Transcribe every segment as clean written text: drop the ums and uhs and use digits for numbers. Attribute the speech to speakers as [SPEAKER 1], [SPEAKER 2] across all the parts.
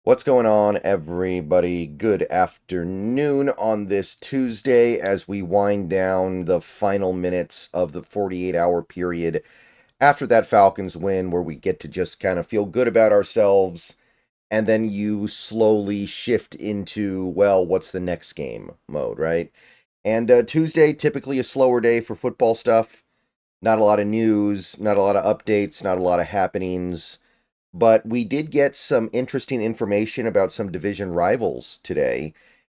[SPEAKER 1] What's going on, everybody? Good afternoon on this Tuesday as we wind down the final minutes of the 48-hour period after that Falcons win, where we get to just kind of feel good about ourselves, and then you slowly shift into, well, what's the next game mode, right? And Tuesday, typically a slower day for football stuff. Not a lot of news, not a lot of updates, not a lot of happenings. But we did get some interesting information about some division rivals today,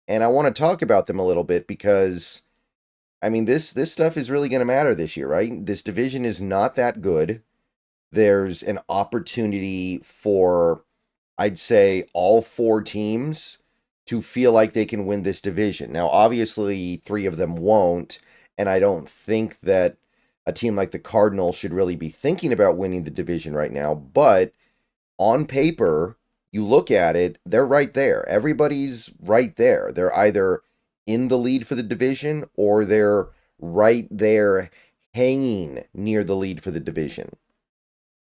[SPEAKER 1] and I want to talk about them a little bit because I mean this stuff is really going to matter this year, right? This division is not that good. There's an opportunity for, I'd say, all four teams to feel like they can win this division. Now, obviously, three of them won't, and I don't think that a team like the Cardinals should really be thinking about winning the division right now, but on paper, you look at it, they're right there. Everybody's right there. They're either in the lead for the division or they're right there hanging near the lead for the division.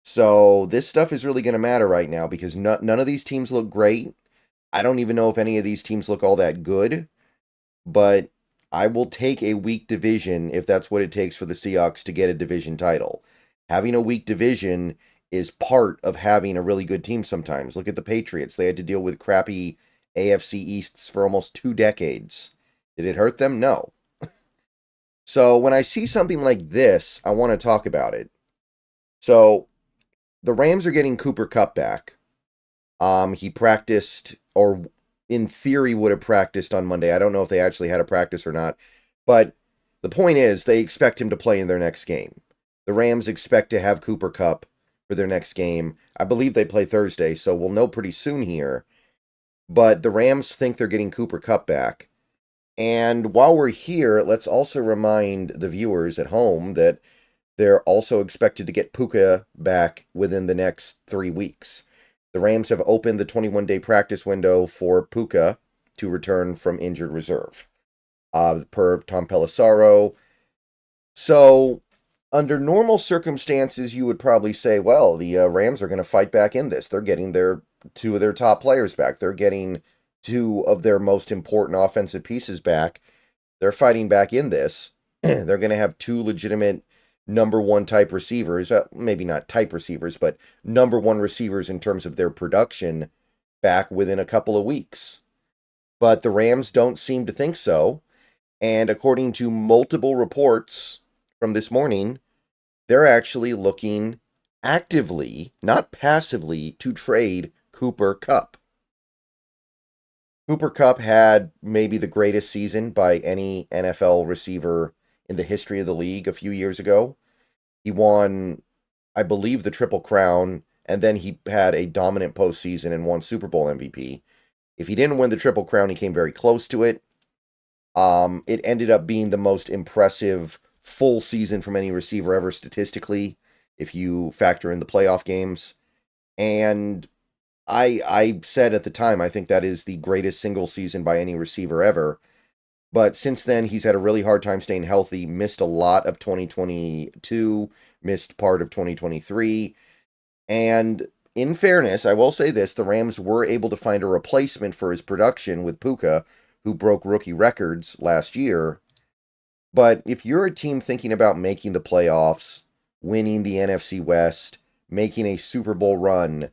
[SPEAKER 1] So this stuff is really going to matter right now because none of these teams look great. I don't even know if any of these teams look all that good, but I will take a weak division if that's what it takes for the Seahawks to get a division title. Having a weak division is part of having a really good team sometimes. Look at the Patriots. They had to deal with crappy AFC Easts for almost 2 decades. Did it hurt them? No. So when I see something like this, I want to talk about it. So the Rams are getting Cooper Kupp back. He practiced, or in theory would have practiced on Monday. I don't know if they actually had a practice or not. But the point is, they expect him to play in their next game. The Rams expect to have Cooper Kupp for their next game. I believe they play Thursday, so we'll know pretty soon here. But the Rams think they're getting Cooper Kupp back. And while we're here, let's also remind the viewers at home that they're also expected to get Puka back within the next 3 weeks. The Rams have opened the 21-day practice window for Puka to return from injured reserve, per Tom Pelissero. So under normal circumstances, you would probably say, well, the Rams are going to fight back in this. They're getting their two of their top players back. They're getting two of their most important offensive pieces back. They're fighting back in this. They're going to have two legitimate number one type receivers, maybe not type receivers, but number one receivers in terms of their production back within a couple of weeks. But the Rams don't seem to think so. And according to multiple reports from this morning, they're actually looking actively, not passively, to trade Cooper Kupp. Cooper Kupp had maybe the greatest season by any NFL receiver in the history of the league a few years ago. He won, I believe, the Triple Crown, and then he had a dominant postseason and won Super Bowl MVP. If he didn't win the Triple Crown, he came very close to it. It ended up being the most impressive full season from any receiver ever statistically, if you factor in the playoff games. And I said at the time, I think that is the greatest single season by any receiver ever. But since then, he's had a really hard time staying healthy, missed a lot of 2022, missed part of 2023. And in fairness, I will say this, the Rams were able to find a replacement for his production with Puka, who broke rookie records last year. But if you're a team thinking about making the playoffs, winning the NFC West, making a Super Bowl run,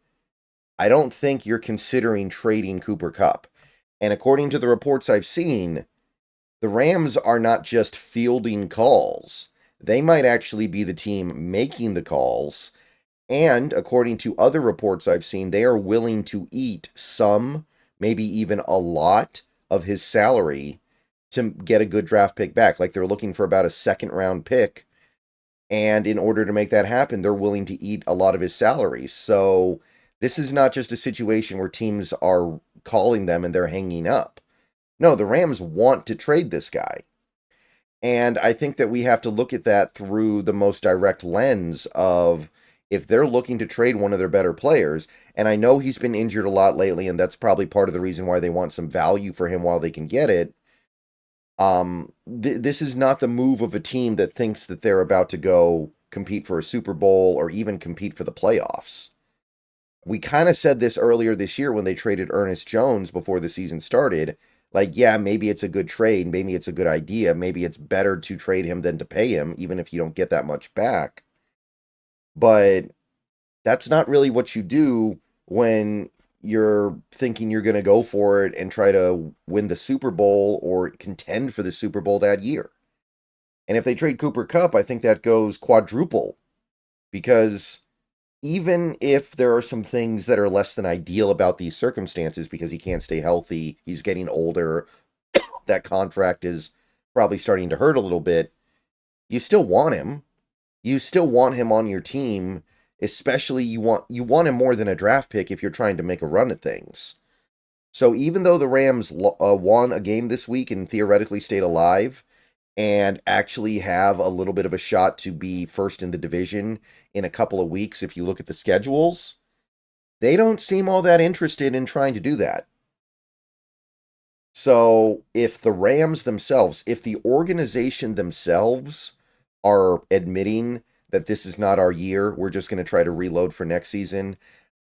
[SPEAKER 1] I don't think you're considering trading Cooper Kupp. And according to the reports I've seen, the Rams are not just fielding calls. They might actually be the team making the calls. And according to other reports I've seen, they are willing to eat some, maybe even a lot of his salary to get a good draft pick back. Like they're looking for about a second round pick. And in order to make that happen, they're willing to eat a lot of his salary. So this is not just a situation where teams are calling them and they're hanging up. No, the Rams want to trade this guy. And I think that we have to look at that through the most direct lens of if they're looking to trade one of their better players, and I know he's been injured a lot lately, and that's probably part of the reason why they want some value for him while they can get it. This is not the move of a team that thinks that they're about to go compete for a Super Bowl or even compete for the playoffs. We kind of said this earlier this year when they traded Ernest Jones before the season started. Like, yeah, maybe it's a good trade. Maybe it's a good idea. Maybe it's better to trade him than to pay him, even if you don't get that much back. But that's not really what you do when you're thinking you're going to go for it and try to win the Super Bowl or contend for the Super Bowl that year. And if they trade Cooper Kupp, I think that goes quadruple, because even if there are some things that are less than ideal about these circumstances because he can't stay healthy, he's getting older, that contract is probably starting to hurt a little bit, you still want him. You still want him on your team, especially you want him more than a draft pick if you're trying to make a run at things. So even though the Rams won a game this week and theoretically stayed alive and actually have a little bit of a shot to be first in the division in a couple of weeks, if you look at the schedules, they don't seem all that interested in trying to do that. So if the Rams themselves, if the organization themselves are admitting that this is not our year, we're just going to try to reload for next season.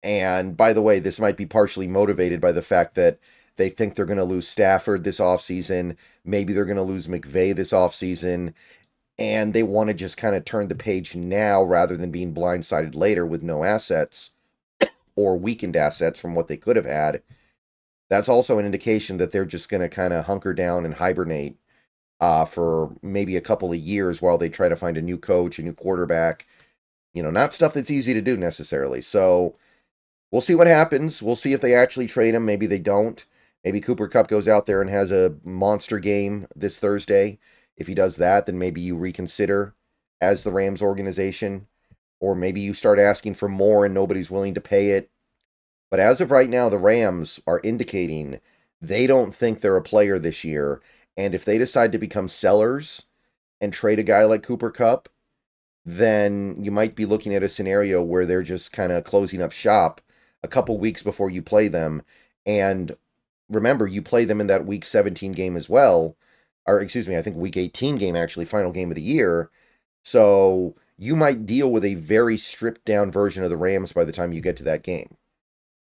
[SPEAKER 1] And by the way, this might be partially motivated by the fact that they think they're going to lose Stafford this offseason. Maybe they're going to lose McVay this offseason. And they want to just kind of turn the page now rather than being blindsided later with no assets or weakened assets from what they could have had. That's also an indication that they're just going to kind of hunker down and hibernate for maybe a couple of years while they try to find a new coach, a new quarterback. Not stuff that's easy to do necessarily. So we'll see what happens. We'll see if they actually trade him. Maybe they don't. Maybe Cooper Kupp goes out there and has a monster game this Thursday. If he does that, then maybe you reconsider as the Rams organization. Or maybe you start asking for more and nobody's willing to pay it. But as of right now, the Rams are indicating they don't think they're a player this year. And if they decide to become sellers and trade a guy like Cooper Kupp, then you might be looking at a scenario where they're just kind of closing up shop a couple weeks before you play them. And remember, you play them in that week 17 game as well. Or excuse me, I think week 18 game, actually, final game of the year. So you might deal with a very stripped down version of the Rams by the time you get to that game.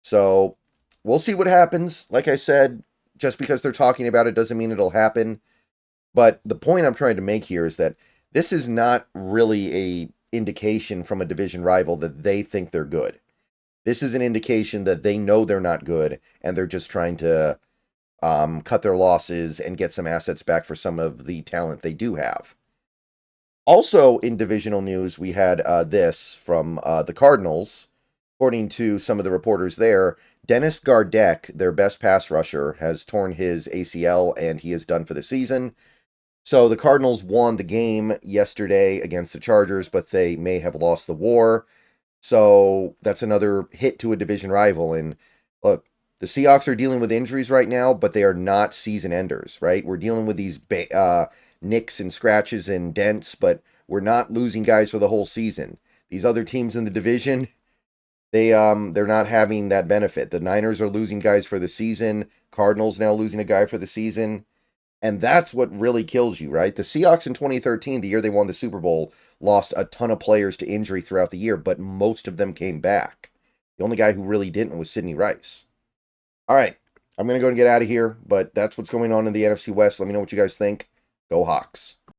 [SPEAKER 1] So we'll see what happens. Like I said, just because they're talking about it doesn't mean it'll happen. But the point I'm trying to make here is that this is not really a indication from a division rival that they think they're good. This is an indication that they know they're not good, and they're just trying to cut their losses and get some assets back for some of the talent they do have. Also in divisional news, we had this from the Cardinals. According to some of the reporters there, Dennis Gardeck, their best pass rusher, has torn his ACL and he is done for the season. So the Cardinals won the game yesterday against the Chargers, but they may have lost the war. So that's another hit to a division rival. And look, the Seahawks are dealing with injuries right now, but they are not season enders, right? We're dealing with these nicks and scratches and dents, but we're not losing guys for the whole season. These other teams in the division, they're not having that benefit. The Niners are losing guys for the season. Cardinals now losing a guy for the season. And that's what really kills you, right? The Seahawks in 2013, the year they won the Super Bowl, lost a ton of players to injury throughout the year, but most of them came back. The only guy who really didn't was Sidney Rice. All right, I'm going to go and get out of here, but that's what's going on in the NFC West. Let me know what you guys think. Go Hawks.